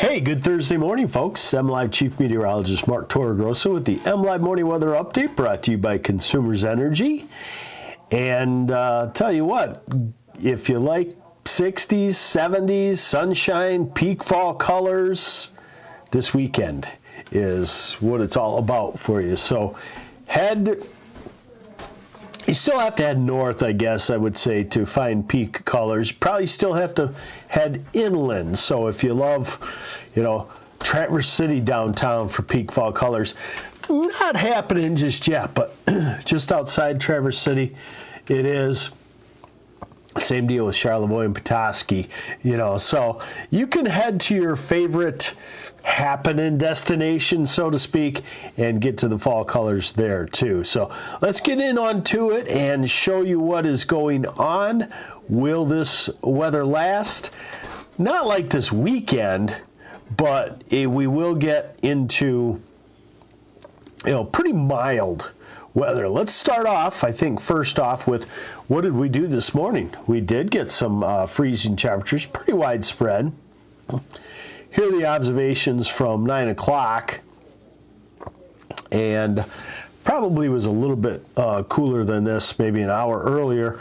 Hey, good Thursday morning, folks. MLive Chief Meteorologist Mark Torregrossa with the MLive Morning Weather Update brought to you by Consumers Energy. And tell you what, if you like 60s, 70s, sunshine, peak fall colors, this weekend is what it's all about for you. So you still have to head north, I guess I would say, to find peak colors. You probably still have to head inland. So if you love, Traverse City downtown for peak fall colors, not happening just yet, but just outside Traverse City, it is. Same deal with Charlevoix and Petoskey, So you can head to your favorite happening destination, so to speak, and get to the fall colors there too. So let's get in onto it and show you what is going on. Will this weather last? Not like this weekend, but we will get into pretty mild weather. Let's start off, I think, first off with what did we do this morning? We did get some freezing temperatures, pretty widespread. Here are the observations from 9 o'clock, and probably was a little bit cooler than this, maybe an hour earlier.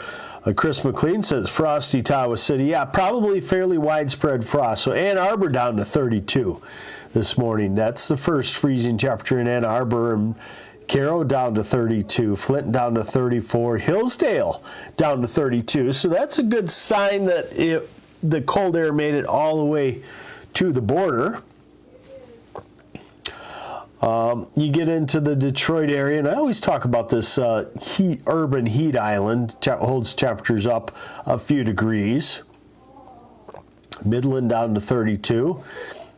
Chris McLean says frosty Iowa City. Yeah, probably fairly widespread frost. So Ann Arbor down to 32 this morning. That's the first freezing temperature in Ann Arbor. And Caro down to 32, Flint down to 34, Hillsdale down to 32. So that's a good sign that the cold air made it all the way to the border. You get into the Detroit area, and I always talk about this urban heat island. Holds temperatures up a few degrees. Midland down to 32.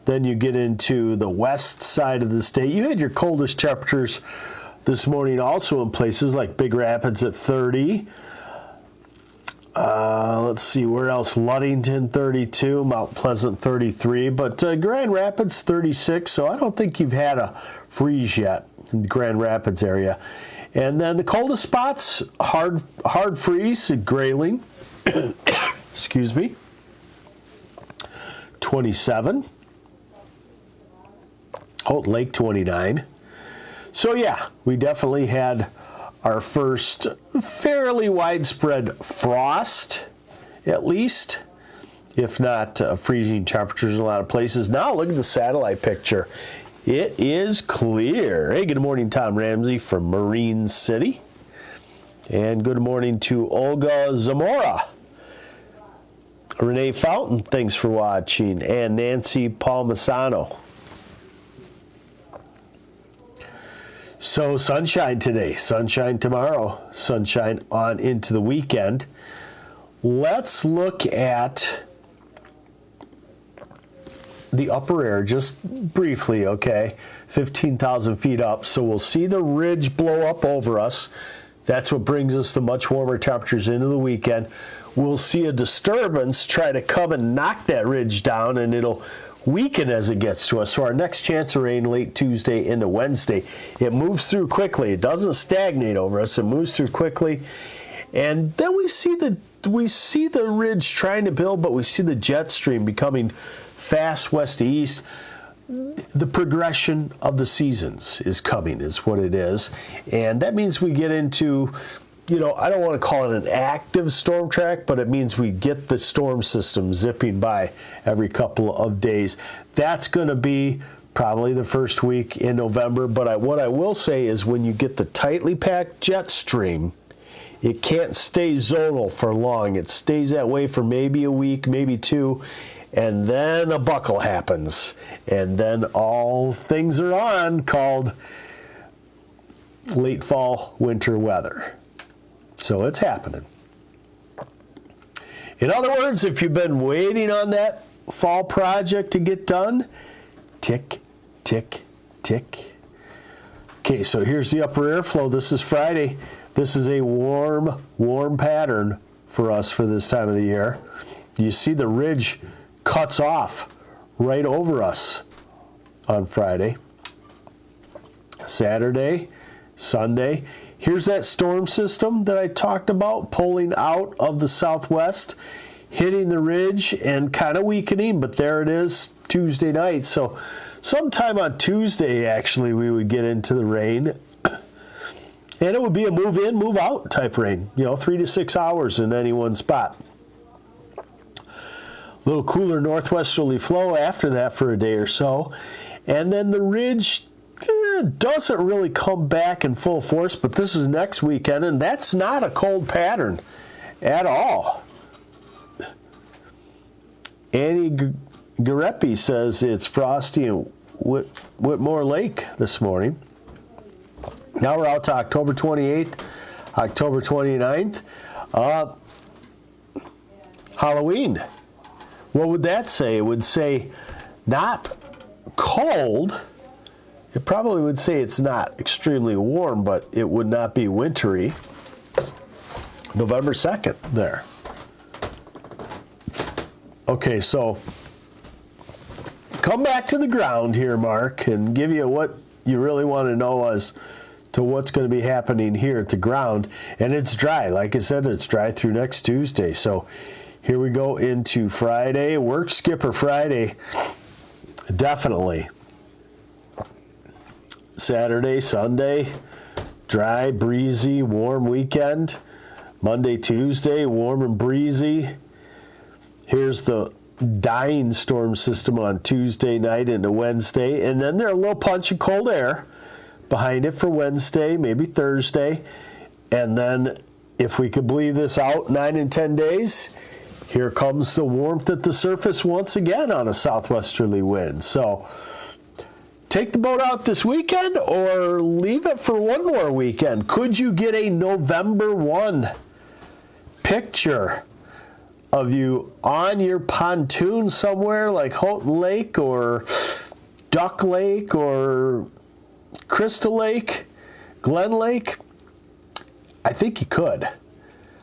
Then you get into the west side of the state. You had your coldest temperatures this morning also in places like Big Rapids at 30. Let's see, where else? Ludington 32, Mount Pleasant 33, but Grand Rapids 36, so I don't think you've had a freeze yet in the Grand Rapids area. And then the coldest spots, hard freeze at Grayling, excuse me, 27, Houghton Lake 29. So yeah, we definitely had our first fairly widespread frost, at least, if not freezing temperatures in a lot of places. Now look at the satellite picture. It is clear. Hey, good morning, Tom Ramsey from Marine City. And good morning to Olga Zamora. Renee Fountain, thanks for watching. And Nancy Palmisano. So sunshine today, sunshine tomorrow, sunshine on into the weekend. Let's look at the upper air just briefly, okay? 15,000 feet up. So we'll see the ridge blow up over us. That's what brings us the much warmer temperatures into the weekend. We'll see a disturbance try to come and knock that ridge down, and it'll weaken as it gets to us. So our next chance of rain late Tuesday into Wednesday. It moves through quickly. It doesn't stagnate over us. It moves through quickly. And then we see the ridge trying to build, but we see the jet stream becoming fast west to east. The progression of the seasons is coming, is what it is. And that means we get into, I don't want to call it an active storm track, but it means we get the storm system zipping by every couple of days. That's going to be probably the first week in November. But what I will say is when you get the tightly packed jet stream, it can't stay zonal for long. It stays that way for maybe a week, maybe two, and then a buckle happens. And then all things are on called late fall, winter weather. So it's happening. In other words, if you've been waiting on that fall project to get done, tick, tick, tick. Okay, so here's the upper airflow. This is Friday. This is a warm pattern for us for this time of the year. You see the ridge cuts off right over us on Friday. Saturday, Sunday. Here's that storm system that I talked about pulling out of the southwest. hitting the ridge and kind of weakening, but there it is Tuesday night. So sometime on Tuesday, actually, we would get into the rain. And it would be a move in, move out type rain, 3 to 6 hours in any one spot. A little cooler northwesterly flow after that for a day or so. And then the ridge doesn't really come back in full force, but this is next weekend, and that's not a cold pattern at all. Annie Garepi says it's frosty in Whitmore Lake this morning. Now we're out to October 28th, October 29th. Halloween. What would that say? It would say not cold. It probably would say it's not extremely warm, but it would not be wintry. November 2nd there. Okay, so come back to the ground here, Mark, and give you what you really want to know as to what's going to be happening here at the ground. And it's dry. Like I said, it's dry through next Tuesday. So here we go into Friday. Work skipper Friday. Definitely. Saturday, Sunday, dry, breezy, warm weekend. Monday, Tuesday, warm and breezy. Here's the dying storm system on Tuesday night into Wednesday. And then there's a little punch of cold air behind it for Wednesday, maybe Thursday. And then, if we could believe this out 9 and 10 days, here comes the warmth at the surface once again on a southwesterly wind. So take the boat out this weekend or leave it for one more weekend. Could you get a November 1 picture of you on your pontoon somewhere like Houghton Lake or Duck Lake or Crystal Lake, Glen Lake? I think you could.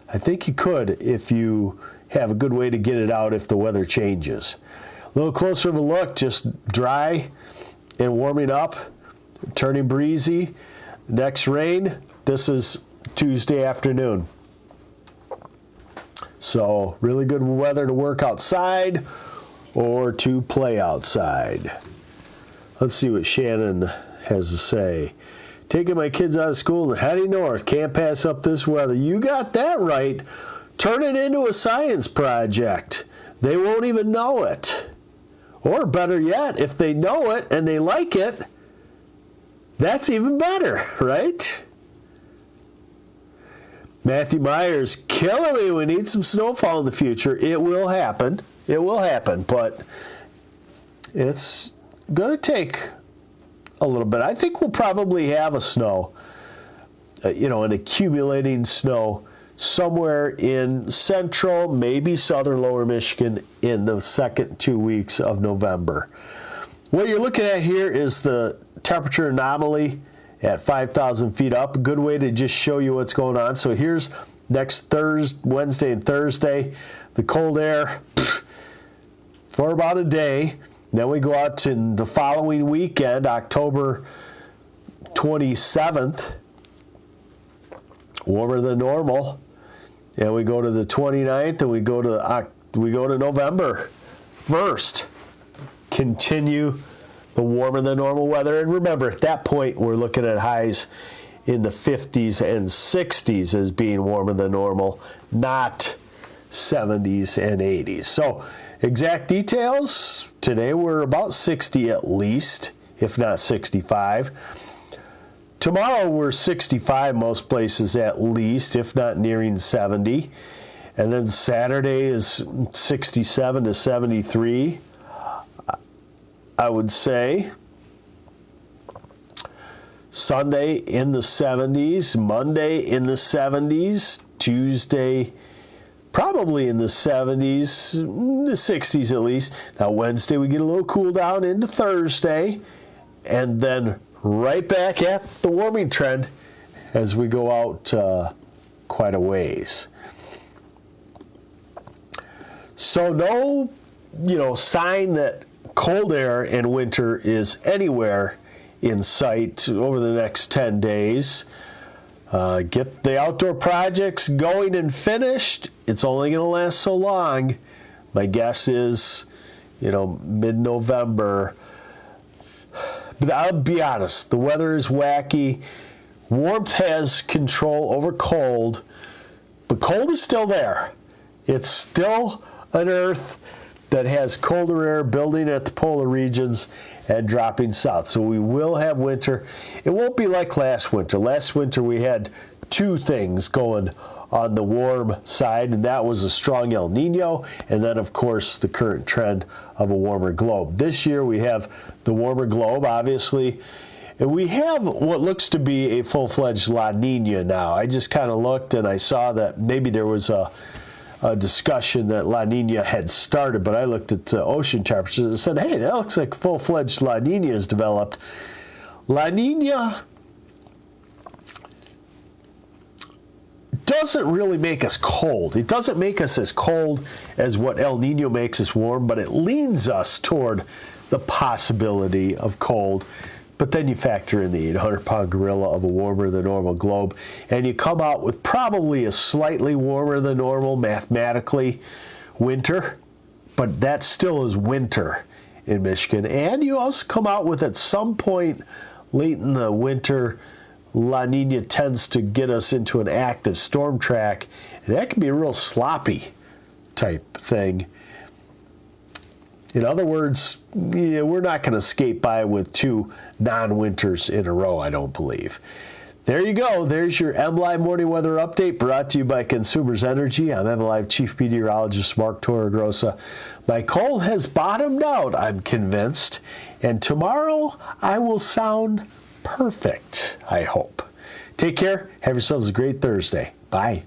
I think you could if you have a good way to get it out if the weather changes. A little closer of a look, just dry and warming up, turning breezy. Next rain, this is Tuesday afternoon. So really good weather to work outside or to play outside. Let's see what Shannon has to say. Taking my kids out of school and heading north. Can't pass up this weather. You got that right. Turn it into a science project. They won't even know it. Or better yet, if they know it and they like it, that's even better, right? Matthew Myers, killing me. We need some snowfall in the future. It will happen. It will happen, but it's going to take a little bit. I think we'll probably have a snow, an accumulating snow somewhere in central, maybe southern lower Michigan in the second 2 weeks of November. What you're looking at here is the temperature anomaly at 5,000 feet up. A good way to just show you what's going on. So here's next Wednesday and Thursday, the cold air for about a day. Then we go out to the following weekend, October 27th, warmer than normal. And we go to the 29th, and we go to November 1st. Continue the warmer than normal weather. And remember, at that point, we're looking at highs in the 50s and 60s as being warmer than normal, not 70s and 80s. So exact details, today we're about 60 at least, if not 65. Tomorrow we're 65 most places at least, if not nearing 70. And then Saturday is 67 to 73, I would say. Sunday in the 70s, Monday in the 70s, Tuesday probably in the 70s, the 60s at least. Now Wednesday we get a little cool down into Thursday, and then right back at the warming trend as we go out quite a ways. So no, sign that cold air and winter is anywhere in sight over the next 10 days. Get the outdoor projects going and finished. It's only going to last so long. My guess is, mid-November. But I'll be honest, the weather is wacky. Warmth has control over cold, but cold is still there. It's still an Earth that has colder air building at the polar regions and dropping south. So we will have winter. It won't be like last winter. Last winter we had two things going on the warm side, and that was a strong El Nino, and then of course the current trend of a warmer globe. This year we have the warmer globe, obviously, and we have what looks to be a full-fledged La Nina now. I just kind of looked and I saw that maybe there was a discussion that La Nina had started, but I looked at ocean temperatures and said, hey, that looks like full-fledged La Nina has developed. La Nina doesn't really make us cold. It doesn't make us as cold as what El Nino makes us warm, but it leans us toward the possibility of cold. But then you factor in the 800-pound gorilla of a warmer than normal globe, and you come out with probably a slightly warmer than normal mathematically winter, but that still is winter in Michigan. And you also come out with, at some point late in the winter, La Nina tends to get us into an active storm track, and that can be a real sloppy type thing. In other words, we're not going to skate by with two non-winters in a row, I don't believe. There you go. There's your MLive morning weather update brought to you by Consumers Energy. I'm MLive Chief Meteorologist Mark Torregrossa. My cold has bottomed out, I'm convinced, and tomorrow I will sound perfect, I hope. Take care. Have yourselves a great Thursday. Bye.